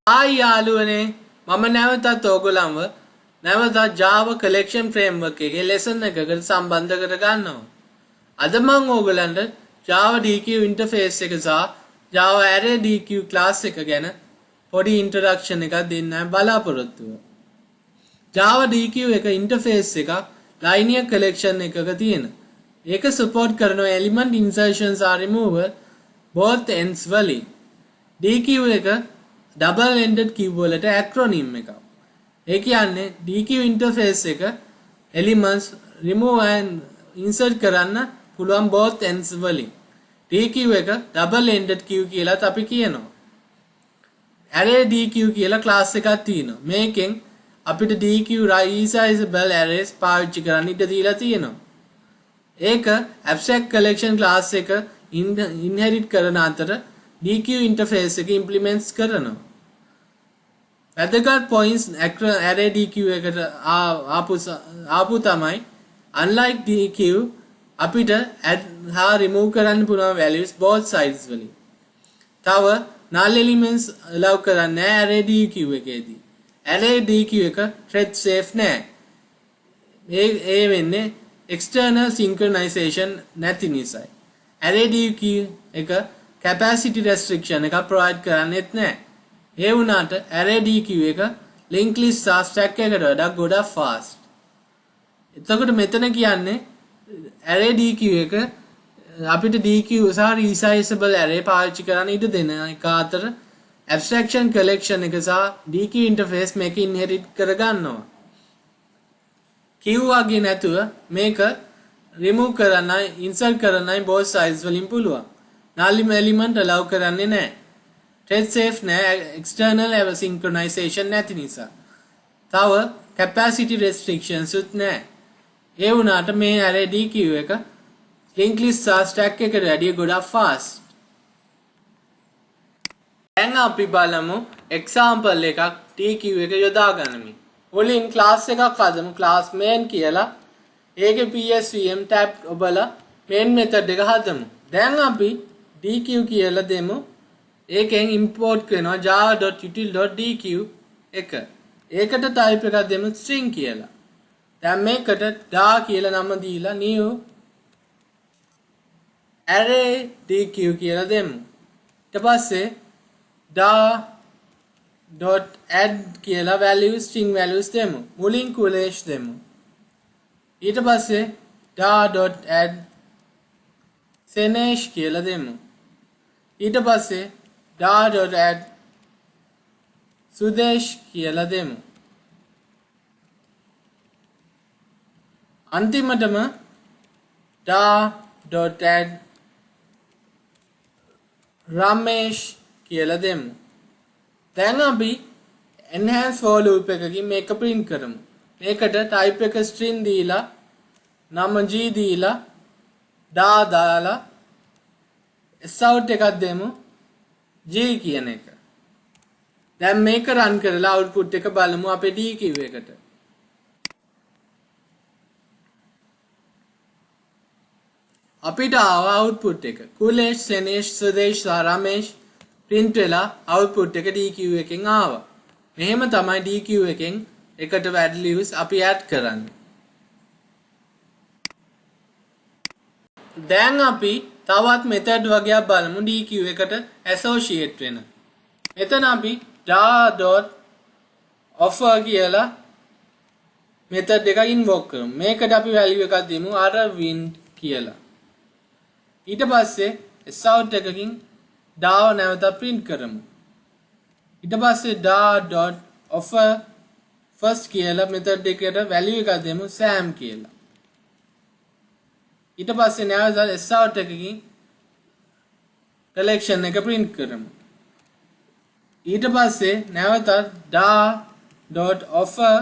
ආයි යාළුවනේ මම නැවතත් ඕගොල්ලන්ව නැවතත් Java collection framework එකේ lesson එකකට සම්බන්ධ කර ගන්නවා. අද මම ඕගොල්ලන්ට Java DQ interface එක සහ Java array DQ class එක ගැන පොඩි introduction එකක් දෙන්නයි බලාපොරොත්තු වෙන්නේ. Java DQ එක interface එකක් linear collection එකක තියෙන. ඒක support කරන element insertions are removal both ends වලින්. DQ එක double ended queue වලට acronym එකක්. ඒ කියන්නේ DQ interface එක elements remove and insert කරන්න පුළුවන් both ends වලින්. DQ එක double ended queue කියලාත් අපි කියනවා. array DQ කියලා class එකක් තියෙනවා. මේකෙන් අපිට DQ resizable arrays පාවිච්චි කරන්න ඉඩ දීලා තියෙනවා. ඒක abstract collection class එක inherit කරන අතර DQ interface එක implements කරනවා. වැදගත් points array DQ එකට ආපු තමයි unlike DQ අපිට add හා remove කරන්න පුළුවන් values both sides වලින්. තව null elements allow කරන්නේ array DQ එකේදී. array DQ එක thread safe නෑ. ඒ වෙන්නේ external synchronization නැති නිසායි. array DQ එක capacity restriction එක provide කරන්නේත් නෑ. ඒ වුණාට array DQ එක linked list සහ stack එකට වඩා ගොඩක් fast. එතකොට මෙතන කියන්නේ array DQ එක අපිට DQ සහ resizable array පාවිච්චි කරන්න ඉඩ දෙන එක අතර abstraction collection එක සහ DQ interface මේක inherit කරගන්නවා. queue වගේ නැතුව මේක remove කරන්නයි insert කරන්නයි both sides වලින් පුළුවන්. null element allow කරන්නේ නැහැ. thread safe නෑ external synchronization නැති නිසා. තව capacity restrictions උත් නෑ. ඒ වුණාට මේ array DQ එක linked list සහ stack එකට වැඩිය ගොඩක් fast. දැන් අපි බලමු example එකක් DQ එක යොදා ගනිමින්. මුලින් class එකක් හදමු class main කියලා. ඒකේ PSVM tab ඔබලා main method එක හදමු. දැන් අපි DQ කියලා දෙමු. ඒකෙන් import කරනවා java.util.dq එක. ඒකට type එකක් දෙමු string කියලා. දැන් මේකට da කියලා නම දීලා new array dq කියලා දෙමු. ඊට පස්සේ da.add කියලා values string values දෙමු. මුලින් kulesh දෙමු. ඊට පස්සේ da.add senesh කියලා දෙමු. ඊට පස්සේ da.add sudesh කියලා දෙමු. අන්තිමටම da.add ramesh කියලා දෙමු. දැන් අපි enhance for loop එකකින් මේක print කරමු. මේකට type එක string දීලා නම g දීලා da දාලා sout එකක් දෙමු g කියන එක. දැන් මේක run කරලා output එක බලමු අපේ DQ එකට. අපිට ආව output එක kulesh senesh sudesh ramesh print වෙලා output එක DQ එකෙන් ආවා. මෙහෙම තමයි DQ එකෙන් එකට values අපි add කරන්නේ. දැන් අපි තවත් method වගේක් බලමු DQ එකට associate වෙන. මෙතන අපි da.offer කියලා method එකක් invoke කරමු. මේකට අපි value එකක් දෙමු arvind කියලා. ඊට පස්සේ sout එකකින් da නැවත print කරමු. ඊට පස්සේ da.offer first කියලා method එකට value එකක් දෙමු sam කියලා. ඊට පස්සේ නැවත sout එකකින් collection එක print කරමු. ඊට පස්සේ නැවත da.offer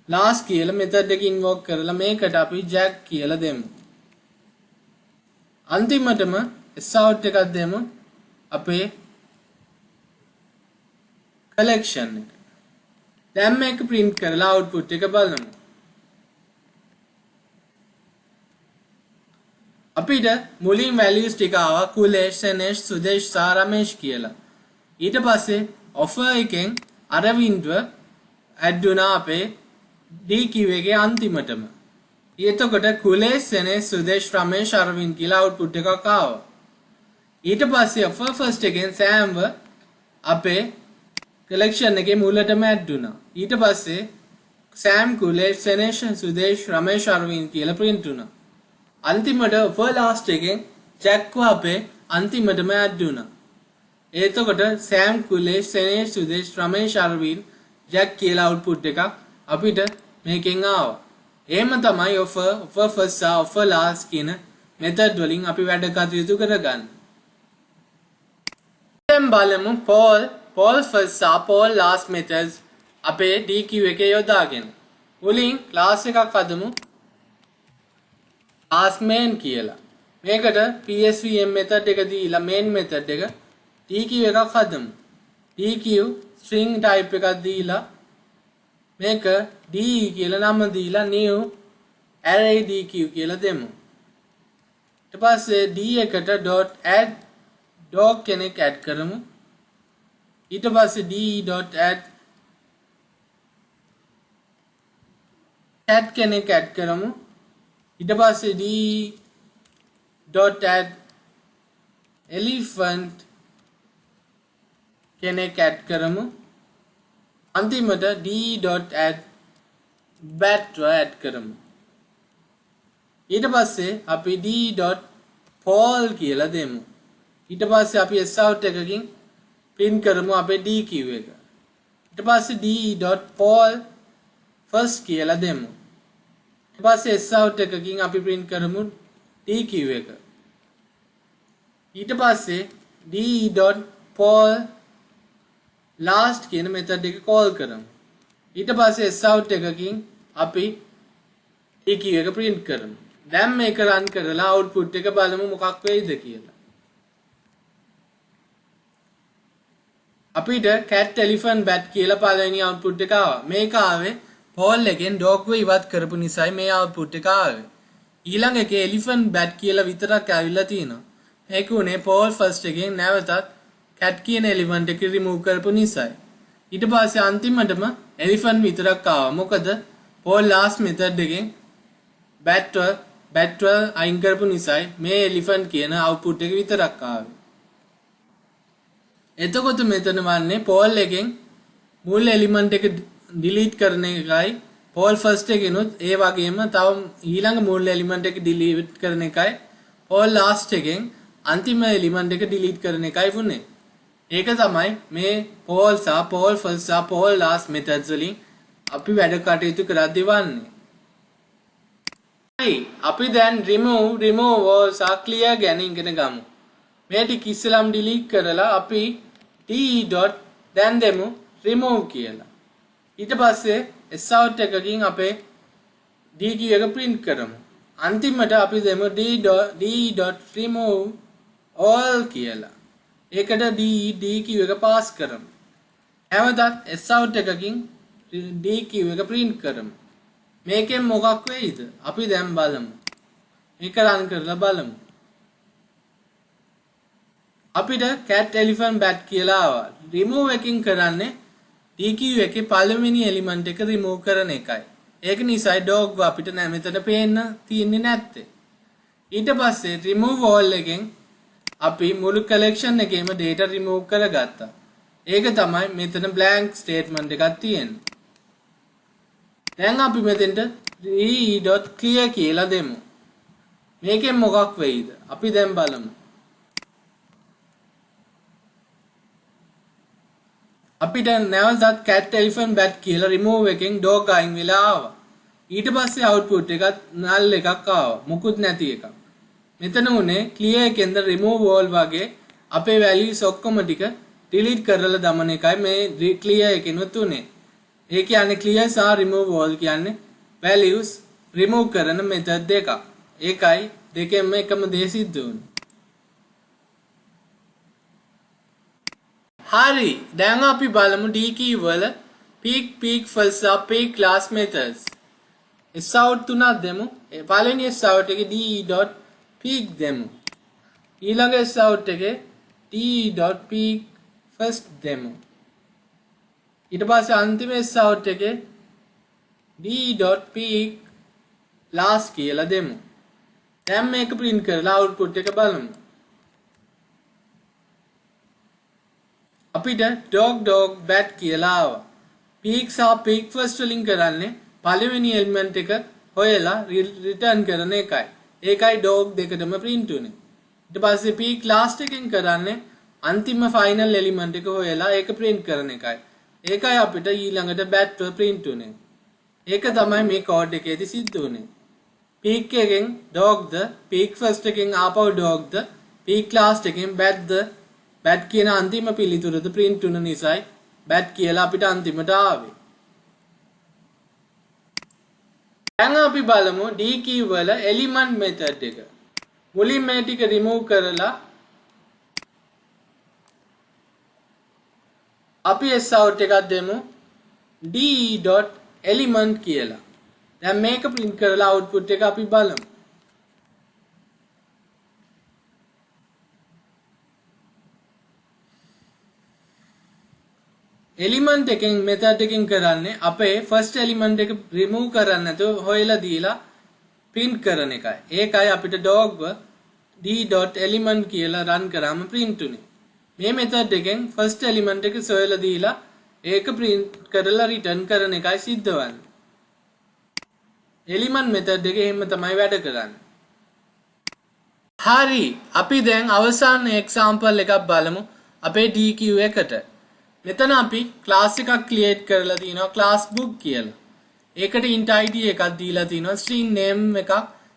last කියලා method එක invoke කරලා මේකට අපි jack කියලා දෙමු. අන්තිමටම sout එකක් දෙමු අපේ collection එක. දැන් මේක print කරලා output එක බලමු. අපිට මුලින් values ටික ආවා kulesh senesh sudesh ramesh කියලා. ඊට පස්සේ offer එකෙන් අරවින්ද්ව ඇඩ් වුණා අපේ DQ එකේ අන්තිමටම. එතකොට කුලේෂ් සෙනෙහ් සුදේෂ් රමේෂ් අරවින්ද් කියලා අවුට්පුට් එකක් ආවා. ඊට පස්සේ offer first එකෙන් සෑම්ව අපේ collection එකේ මුලටම ඇඩ් වුණා. ඊට පස්සේ සෑම් කුලේෂ් සෙනෙහ් සුදේෂ් රමේෂ් අරවින්ද් කියලා print වුණා. අන්තිමට offer last එකෙන් ජැක්ව අපේ අන්තිමටම ඇඩ් වුණා. එතකොට සෑම් කුලේෂ් සෙනෙහ් සුදේෂ් රමේෂ් අරවින්ද් ජැක් කියලා අවුට්පුට් එකක් අපිට මේකෙන් ආවා. එහෙම තමයි offer first සහ offer last කියන මෙතඩ් වලින් අපි වැඩ කටයුතු කරගන්නේ. දැන් බලමු Paul first සහ Paul last methods අපේ DQ එකේ යොදාගෙන. මුලින් class එකක් හදමු class main කියලා. මේකට PSVM method එක දීලා main method එක DQ එකක් හදමු. DQ string type එකක් දීලා මේක D කියලා නම දීලා new array DQ කියලා දෙමු. ඊට පස්සේ D එකට .add dog කෙනෙක් add කරමු. ඊට පස්සේ d.add cat කෙනෙක් add කරමු. ඊට පස්සේ d.add elephant කෙනෙක් add කරමු. අන්තිමට d.add bat add කරමු. ඊට පස්සේ අපි d.poll කියලා දෙමු. ඊට පස්සේ අපි sout එකකින් print කරමු අපේ DQ එක. ඊට පස්සේ d.poll first කියලා දෙමු. ඊට පස්සේ sout එකකින් අපි print කරමු DQ එක. ඊට පස්සේ d.poll last කියන method එක call කරමු. ඊට පස්සේ sout එකකින් අපි DQ එක print කරමු. දැන් මේක run කරලා output එක බලමු මොකක් වෙයිද කියලා. අපිට cat elephant bat කියලා පළවෙනි output එක ආවා. මේක ආවේ Paul එකෙන් dog ව ඉවත් කරපු නිසායි මේ output එක ආවේ. ඊළඟ එකේ elephant bat කියලා විතරක් ඇවිල්ලා තියෙනවා. මේක උනේ Paul first එකෙන් නැවතත් cat කියන element එක remove කරපු නිසායි. ඊට පස්සේ අන්තිමටම elephant විතරක් ආවා. මොකද Paul last method එකෙන් bat අයින් කරපු නිසායි මේ elephant කියන output එක විතරක් ආවේ. එතකොට මෙතන වන්නේ Paul එකෙන් මුල් element එක delete කරන එකයි Paul first එකෙනුත් ඒ වගේම තව ඊළඟ මුල් element එක delete කරන එකයි Paul last එකෙන් අන්තිම element එක delete කරන එකයි වුනේ. ඒක තමයි මේ Paul සහ Paul first සහ Paul last methods වලින් අපි වැඩ කටයුතු කරද්දී වන්නේ. අපි දැන් remove සහ clear ගැන ඉගෙන ගමු. මේ ටික ඉස්සෙල්ලාම delete කරලා අපි දැන් දෙමු remove කියලා. ඊට පස්සේ sout එකකින් අපේ DQ එක print කරමු. අන්තිමට අපි දෙමු d.remove all කියලා. ඒකට DQ එක pass කරමු. හැමදාත් sout එකකින් DQ එක print කරමු. මේකෙන් මොකක් වෙයිද? අපි දැන් බලමු. මේක run කරලා බලමු. අපිට cat elephant bat කියලා ආවා. remove එකකින් කරන්නේ DQ එකේ පළවෙනි element එක remove කරන එකයි. ඒක නිසායි dog අපිට මෙතන පේන්න තියෙන්නේ නැත්තේ. ඊට පස්සේ remove all එකෙන් අපි මුළු collection එකේම data remove කරගත්තා. ඒක තමයි මෙතන blank statement එකක් තියෙන්නේ. දැන් අපි මෙතෙන්ට d.clear කියලා දෙමු. මේකෙන් මොකක් වෙයිද? අපි දැන් බලමු. අපිට නැවතත් cat elephant bat කියලා remove එකෙන් dog අයින් වෙලා ආවා. ඊට පස්සේ output එකත් null එකක් ආවා. මුකුත් නැති එකක්. මෙතන උනේ clear එකෙන්ද remove all වගේ අපේ values ඔක්කොම ටික delete කරලා දමන එකයි මේ clear එකෙනුත් උනේ. ඒ කියන්නේ clear සහ remove all කියන්නේ values remove කරන method දෙකක්. ඒකයි දෙකෙන්ම එකම දේ සිද්ධ වුනේ. හරි, දැන් අපි බලමු DQ වල peak first සහ peak last methods. sout තුනක් දෙමු. පළවෙනි sout එකේ d.peak දෙමු. ඊළඟ sout එකේ d.peak first දෙමු. ඊට පස්සේ අන්තිම sout එකේ d.peak last කියලා දෙමු. දැන් මේක print කරලා output එක බලමු. අපිට dog bat කියලා ආවා. peak සහ peak first වලින් කරන්නේ පළවෙනි element එක හොයලා return කරන එකයි. ඒකයි dog දෙකටම print උනේ. ඊට පස්සේ peak last එකෙන් කරන්නේ අන්තිම final element එක හොයලා ඒක print කරන එකයි. ඒකයි අපිට ඊළඟට bat print උනේ. ඒක තමයි මේ code එකේදී සිද්ධ වුනේ. peak එකෙන් dog ද peak first එකෙන් ආපහු dog ද peak last එකෙන් bat කියන අන්තිම පිළිතුරද print වුන නිසායි bat කියලා අපිට අන්තිමට ආවේ. දැන් අපි බලමු DQ වල element method එක. මුලින් මේ ටික remove කරලා අපි sout එකක් දෙමු d.element කියලා. දැන් මේක print කරලා output එක අපි බලමු. element එකෙන් method එකෙන් කරන්නේ අපේ first element එක remove කරන්න නැතුව හොයලා දීලා print කරන එකයි. ඒකයි අපිට dog d.element කියලා run කරාම print උනේ. මේ method එකෙන් first element එක සොයලා දීලා ඒක print කරලා return කරන එකයි සිද්ධ වෙන්නේ. element method එක එහෙම තමයි වැඩ කරන්නේ. හරි, අපි දැන් අවසාන example එකක් බලමු අපේ DQ එකට. මෙතන අපි class එකක් create කරලා තිනවා class book කියලා. ඒකට int id එකක් දීලා තිනවා string name එකක්,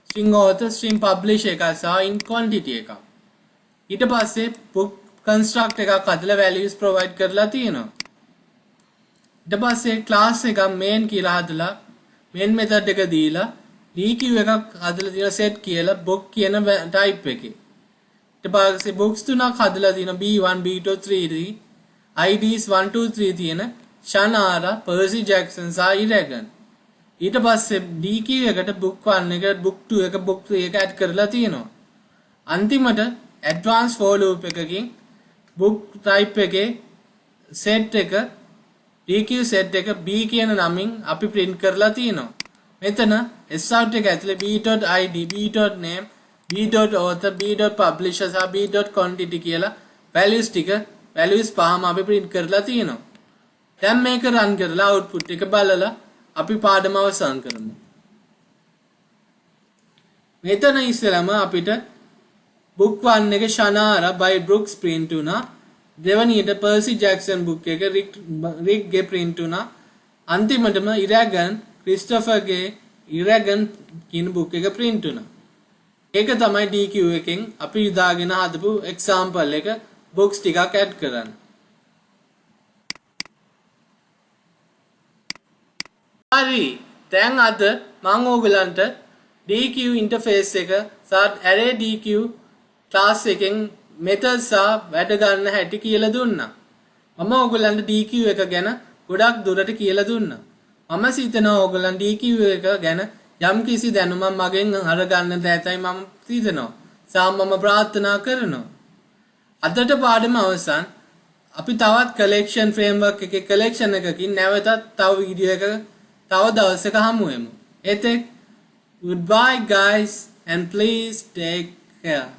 string author, string publisher එකක් සහ int quantity එකක්. ඊට පස්සේ book construct එකක් හදලා values provide කරලා තියෙනවා. ඊට පස්සේ class එකක් main කියලා හදලා main method එක දීලා DQ එකක් හදලා තියෙනවා set කියලා book කියන type එකේ. ඊට පස්සේ books තුනක් හදලා තියෙනවා B1 B2 3D IDs 1 2 3 තියෙන Shannara, Percy Jackson සහ Iragan. ඊට පස්සේ DQ එකට book 1 එක book 2 එක book 3 එක add කරලා තියෙනවා. අන්තිමට advanced for loop එකකින් book type එකේ set එක DQ set එක B කියන නමින් අපි print කරලා තියෙනවා. මෙතන sout එක ඇතුලේ b.id, b.name, b.author, b.publisher සහ b.quantity කියලා values පහම අපි print කරලා තියෙනවා. දැන් මේක run කරලා output එක බලලා අපි පාඩම අවසන් කරමු. මෙතන ඉස්සෙල්ලාම අපිට book 1 එක Shannara by Brooks print වුණා. දෙවනියට Percy Jackson book එක Rick ගේ print වුණා. අන්තිමටම Iragan Christopher ගේ Iragan කියන book එක print වුණා. ඒක තමයි DQ එකෙන් අපි යොදාගෙන හදපු example එක books ටිකක් add කරන්න. හරි, දැන් අද මම ඕගලන්ට DQ interface එක සහ array DQ class එකෙන් methods සහ වැඩ ගන්න හැටි කියලා දුන්නා. මම ඕගලන්ට DQ එක ගැන ගොඩක් දුරට කියලා දුන්නා. මම හිතනවා ඕගලන් DQ එක ගැන යම් කිසි දැනුමක් මගෙන් අරගන්න දැතයි මම හිතනවා. සාමම ප්‍රාර්ථනා කරනවා. අදට පාඩම අවසන්. අපි තවත් collection framework එකේ collection එකකින් නැවතත් තව වීඩියෝ එක තව දවසක හමු වෙමු. එතෙක් goodbye guys and please take care.